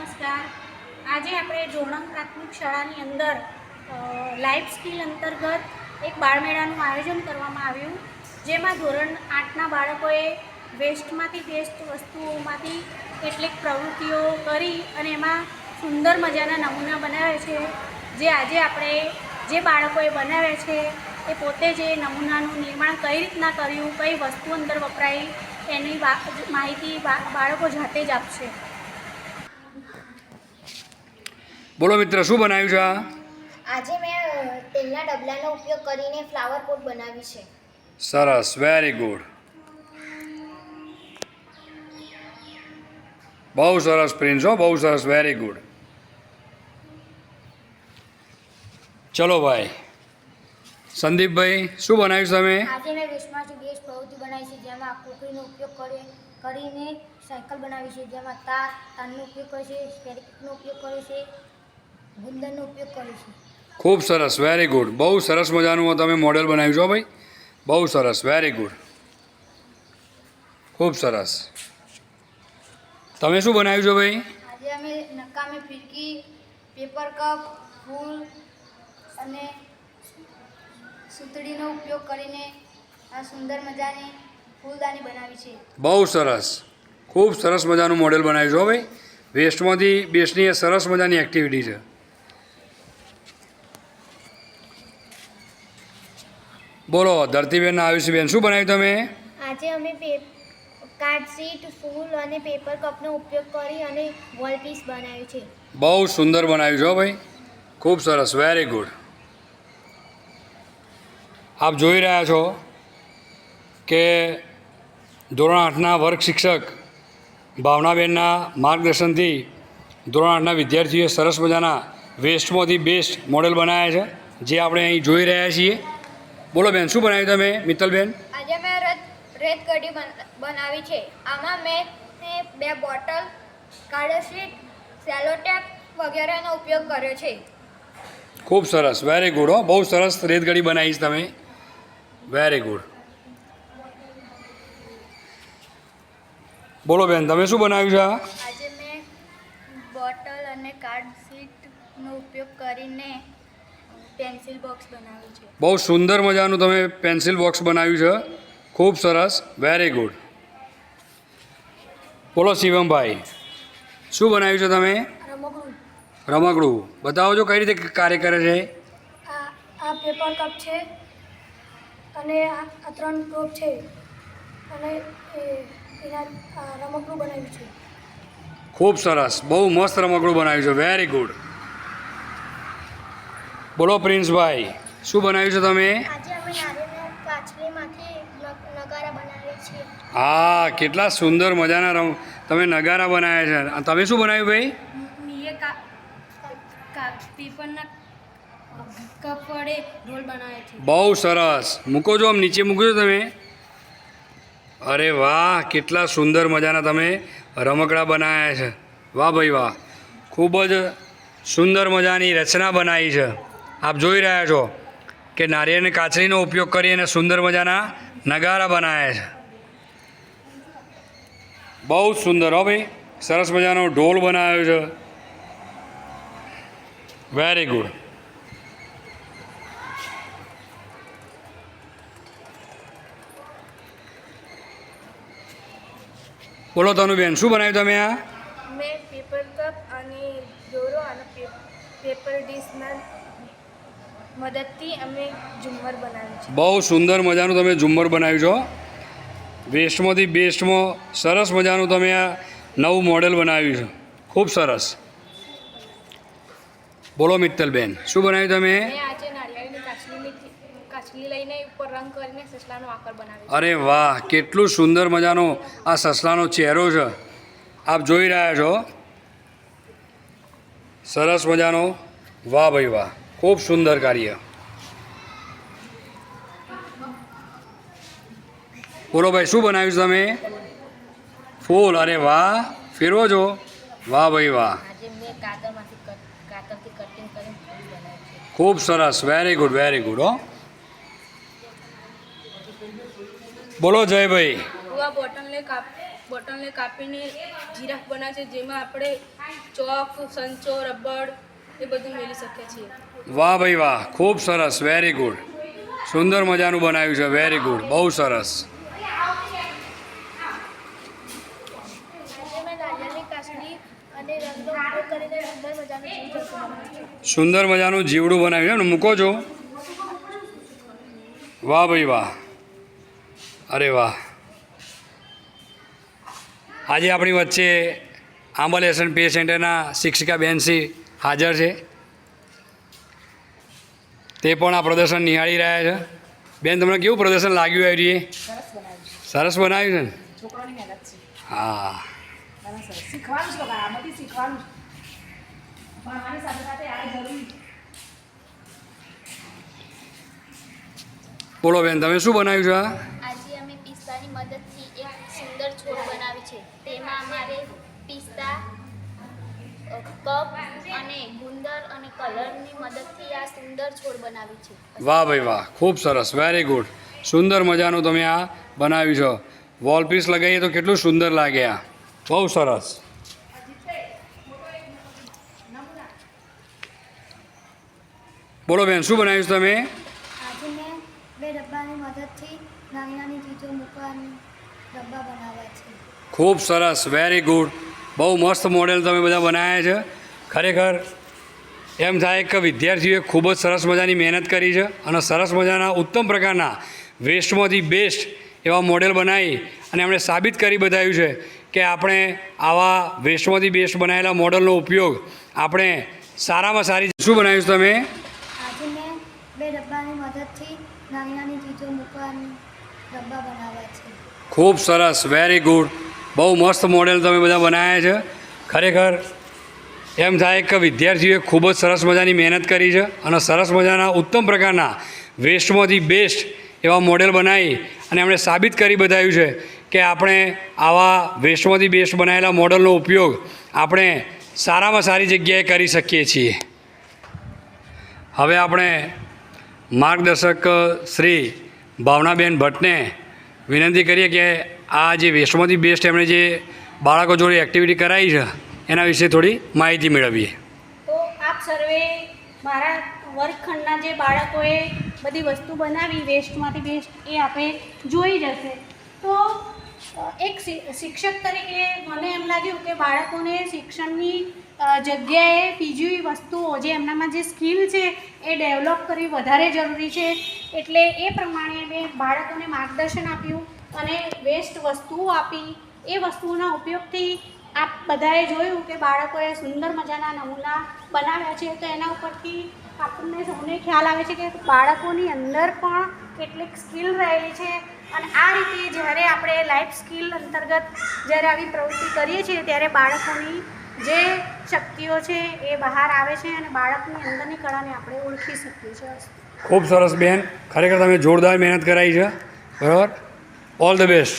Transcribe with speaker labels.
Speaker 1: નમસ્કાર. આજે આપણે જોણંગ પ્રાથમિક શાળાની અંદર લાઈફ સ્કિલ અંતર્ગત એક બાળમેળાનું આયોજન કરવામાં આવ્યું, જેમાં ધોરણ 8ના બાળકોએ વેસ્ટમાંથી બેસ્ટ વસ્તુઓમાંથી કેટલીક પ્રવૃત્તિઓ કરી અને એમાં સુંદર મજાના નમૂના બનાવ્યા છે. જે આજે આપણે જે બાળકોએ બનાવ્યા છે એ પોતે જે નમૂનાનું નિર્માણ કઈ રીતના કર્યું, કઈ વસ્તુ અંદર વપરાઈ, એની માહિતી બાળકો જાતે જ આપશે.
Speaker 2: બોલો મિત્ર, શું બનાવ્યું છે?
Speaker 3: આજે મેં તેલના ડબલાનો ઉપયોગ કરીને ફ્લાવર પોટ બનાવી છે.
Speaker 2: સરસ, વેરી ગુડ, બહુ સરસ પ્રિન્સ, હો બહુ સરસ, વેરી ગુડ. ચલો ભાઈ સંદીપભાઈ, શું બનાવ્યું તમે?
Speaker 3: આજે મેં વેસ્ટમાંથી બેસ્ટ પ્રવૃત્તિ બનાવી છે, જેમાં કોકરીનો ઉપયોગ કરીને સાયકલ બનાવી છે, જેમાં તારનો ઉપયોગ કરે છે, સ્ટેરિકનો ઉપયોગ કરે છે, ગુંદરનો ઉપયોગ કરે છે.
Speaker 2: ખૂબ સરસ, વેરી ગુડ, બહુ સરસ મજાનું તમે મોડેલ બનાવ્યું છો ભાઈ, બહુ સરસ, વેરી ગુડ, ખૂબ સરસ. તમે શું બનાવ્યું છો ભાઈ?
Speaker 3: આજે અમે નકામી ફિરકી, પેપર કપ, ફૂલ અને સૂતળીનો ઉપયોગ કરીને આ સુંદર મજાની ફૂલદાની બનાવી છે.
Speaker 2: બહુ સરસ, ખૂબ સરસ મજાનું મોડેલ બનાવ્યું છો ભાઈ. વેસ્ટમાંથી બેસ્ટની એ સરસ મજાની એક્ટિવિટી છે. બોલો ધરતીબેન, આયુષીબેન, શું બનાવ્યું તમે?
Speaker 3: આજે અમે કાર્ડ શીટ, ફૂલ અને પેપર કપનો ઉપયોગ કરી અને વોલ પીસ બનાવ્યું છે.
Speaker 2: બહુ સુંદર બનાવ્યું છો ભાઈ, ખૂબ સરસ, વેરી ગુડ. આપ જોઈ રહ્યા છો કે ધોરણ 8ના વર્ગ શિક્ષક ભાવનાબેનના માર્ગદર્શનથી ધોરણ 8ના વિદ્યાર્થીઓએ સરસ મજાના વેસ્ટમાંથી બેસ્ટ મોડેલ બનાવ્યા છે, જે આપણે અહીં જોઈ રહ્યા છીએ. બોલો બેન, શું બનાવ્યું તમે? મિત્તલબેન,
Speaker 3: આજે મેં રેતકડી બનાવી છે. આમાં મેં 2 બોટલ, કાર્ડ શીટ, સેલોટેપ વગેરેનો ઉપયોગ કર્યો છે.
Speaker 2: ખૂબ સરસ, વેરી ગુડ, હો બહુ સરસ રેતગડી બનાવી છે તમે, વેરી ગુડ. બોલો બેન, તમે શું બનાવ્યું છે?
Speaker 3: આજે મેં બોટલ અને કાર્ડ શીટનો ઉપયોગ કરીને પેન્સિલ બોક્સ બનાવ્યું છે.
Speaker 2: બહુ સુંદર મજાનું તમે પેન્સિલ બોક્સ બનાવ્યું છે, ખૂબ સરસ, વેરી ગુડ. બોલો શિવમભાઈ, શું બનાવ્યું છે તમે?
Speaker 3: રમકડું.
Speaker 2: રમકડું બતાવજો, કઈ રીતે કાર્ય કરે છે?
Speaker 3: આ પેપર કપ છે અને આ 3 ટોપ છે અને એના રમકડું બનાવ્યું છે.
Speaker 2: ખૂબ સરસ, બહુ મસ્ત રમકડું બનાવ્યું છે, વેરી ગુડ. બોલો પ્રિન્સભાઈ, શું બનાવ્યું છે તમે?
Speaker 3: આજે અમે નારિયેળના કાચલીમાંથી નગારા બનાવીએ છીએ.
Speaker 2: હા, કેટલા સુંદર મજાના તમે નગારા બનાવ્યા છે. તમે શું બનાવ્યું ભાઈ?
Speaker 3: પેપરના કપ વડે રોલ બનાવે છે.
Speaker 2: બહુ સરસ, મૂકો છો, આમ નીચે મૂકો છો તમે. અરે વાહ, કેટલા સુંદર મજાના તમે રમકડા બનાવ્યા છે, વાહ ભાઈ વાહ, ખૂબ જ સુંદર મજાની રચના બનાવી છે. આપ જોઈ રહ્યા છો કે નારિયેળની કાચરીનો ઉપયોગ કરી અને સુંદર મજાના નગારા બનાવ્યા છે. બહુ જ સુંદર, હો ભાઈ, સરસ મજાનો ઢોલ બનાવ્યો છે, વેરી ગુડ. બોલો તનુબેન, શું બનાવ્યું તમે? આ
Speaker 3: મેં પેપર કપ અને દોરો અને પેપર ડીશના મદદથી અમે ઝુમ્મર બનાવ્યું છે.
Speaker 2: બહુ સુંદર મજાનું તમે ઝુમ્મર બનાવ્યું છો. વેસ્ટમાંથી બેસ્ટમાં સરસ મજાનું તમે આ નવું મોડેલ બનાવ્યું છે, ખૂબ સરસ. બોલો મિત્તલબેન, શું બનાવ્યું તમે?
Speaker 3: મેં આજે નારિયેળની કાચલી લઈને ઉપર રંગ કરીને સસલાનો આકાર બનાવ્યો.
Speaker 2: અરે વાહ, કેટલું સુંદર મજાનો આ સસલાનો ચહેરો છે, આપ જોઈ રહ્યા છો, સરસ મજાનો, વાહ ભાઈ વાહ, ખૂબ સુંદર કાર્ય. બોલો ભાઈ, શું બનાવ્યું છે તમે? ફૂલ, અરે વાહ, ફેરવો છો, વાહ ભાઈ વાહ,
Speaker 3: આજે મેં કાતરથી કટિંગ કરીને ફૂલ બનાવ્યું છે.
Speaker 2: ખૂબ સરસ, વેરી ગુડ, વેરી ગુડ, હો. બોલો જયભાઈ,
Speaker 3: હું આ બોટલને
Speaker 4: બોટલને કાપીને જીરાફ બનાવે છે, જેમાં આપણે ચોક, સંચો, રબડ એ બધું મેળવી શકીએ છીએ.
Speaker 2: વાહ ભાઈ વાહ, ખૂબ સરસ, વેરી ગુડ. સુંદર મજાનું બનાવ્યું છે, વેરી ગુડ, બહુ સરસ.
Speaker 3: આજે મેં નારિયેળની કાસલી અને રંગનો ઉપયોગ કરીને
Speaker 2: સુંદર મજાનું જીવડું બનાવ્યું છે ને, મૂકો છો. વાહ ભાઈ વાહ, અરે વાહ. આજે આપણી વચ્ચે આંબા લેસન પે સેન્ટરના શિક્ષિકા બેનસી હાજર છે. તે પણ આ પ્રદર્શન નિહાળી રહ્યા છે. બેન, તમને કેવું પ્રદર્શન લાગ્યું આવી રહી? સરસ બનાવ્યું છે ને?
Speaker 5: છોકરાની મહેનત છે.
Speaker 2: હા,
Speaker 5: શીખવાનું છે, આમાંથી શીખવાનું છે. ભણવાની સાથે સાથે આ જરૂરી.
Speaker 2: બોલો બેન, તમે શું બનાવ્યું છે?
Speaker 6: આજે અમે પિસ્તાની મદદથી એક સુંદર છોડ બનાવી છે. તેમાં અમારે પિસ્તા, કપ અને ગુંદર અને કલરની મદદથી આ સુંદર છોડ બનાવી છે.
Speaker 2: વાહ ભાઈ વાહ, ખૂબ સરસ, વેરી ગુડ. સુંદર મજાનું તમે આ બનાવ્યું છે. વોલપીસ લગાવીએ તો કેટલું સુંદર લાગે. આ બહુ સરસ. બોલો બેન, શું બનાવ્યું છે તમે?
Speaker 3: આજે મેં 2 ડબ્બાની મદદથી નાની નાની ચીજો મૂકવાની ડબ્બા બનાવ્યા છે.
Speaker 2: ખૂબ સરસ, વેરી ગુડ. બહુ મસ્ત મોડેલ તમે બધા બનાવ્યા છે. ખરેખર એમ થાય કે વિદ્યાર્થીઓએ ખૂબ જ સરસ મજાની મહેનત કરી છે અને સરસ મજાના ઉત્તમ પ્રકારના વેસ્ટમાંથી બેસ્ટ એવા મોડેલ બનાવી અને એમણે સાબિત કરી બતાવ્યું છે કે આપણે આવા વેસ્ટમાંથી બેસ્ટ બનાવેલા મોડલનો ઉપયોગ આપણે સારામાં સારી. શું બનાવ્યું છે તમે?
Speaker 3: આજે મેં 2 ડબ્બાની મદદથી નાની નાની ચીજો મૂકવાની ડબ્બા બનાવ્યા છે.
Speaker 2: ખૂબ સરસ, વેરી ગુડ. બહુ મસ્ત મોડેલ તમે બધા બનાવ્યા છે. ખરેખર એમ થાય કે વિદ્યાર્થીઓએ ખૂબ જ સરસ મજાની મહેનત કરી છે અને સરસ મજાના ઉત્તમ પ્રકારના વેસ્ટમાંથી બેસ્ટ એવા મોડેલ બનાવી અને એમણે સાબિત કરી બતાવ્યું છે કે આપણે આવા વેસ્ટમાંથી બેસ્ટ બનાવેલા મોડલનો ઉપયોગ આપણે સારામાં સારી જગ્યાએ કરી શકીએ છીએ. હવે આપણે માર્ગદર્શક શ્રી ભાવનાબેન ભટ્ટને વિનંતી કરીએ કે આ જે વેસ્ટમાંથી બેસ્ટ એમણે જે બાળકો જોડે એક્ટિવિટી કરાવી છે એના વિશે થોડી માહિતી મેળવીએ.
Speaker 1: તો આપ સર્વે મારા વર્ગખંડના જે બાળકોએ બધી વસ્તુ બનાવી વેસ્ટમાંથી બેસ્ટ એ આપણે જોઈ જશે. તો એક શિક્ષક તરીકે મને એમ લાગ્યું કે બાળકોને શિક્ષણની જગ્યાએ બીજી વસ્તુઓ જે એમનામાં જે સ્કિલ છે એ ડેવલપ કરવી વધારે જરૂરી છે. એટલે એ પ્રમાણે મેં બાળકોને માર્ગદર્શન આપ્યું અને વેસ્ટ વસ્તુઓ આપી. એ વસ્તુઓના ઉપયોગથી આપ બધાએ જોયું કે બાળકોએ સુંદર મજાના નમૂના બનાવ્યા છે. તો એના ઉપરથી આપણને સૌને ખ્યાલ આવે છે કે બાળકોની અંદર પણ કેટલીક સ્કિલ રહેલી છે. અને આ રીતે જ્યારે આપણે લાઈફ સ્કિલ અંતર્ગત જ્યારે આવી પ્રવૃત્તિ કરીએ છીએ ત્યારે બાળકોની જે શક્તિઓ છે એ બહાર આવે છે અને બાળકની અંદરની કળાને આપણે ઓળખી શકીએ છીએ.
Speaker 2: ખૂબ સરસ બેન, ખરેખર તમે જોરદાર મહેનત કરાવી છે. બરાબર, ઓલ ધ બેસ્ટ.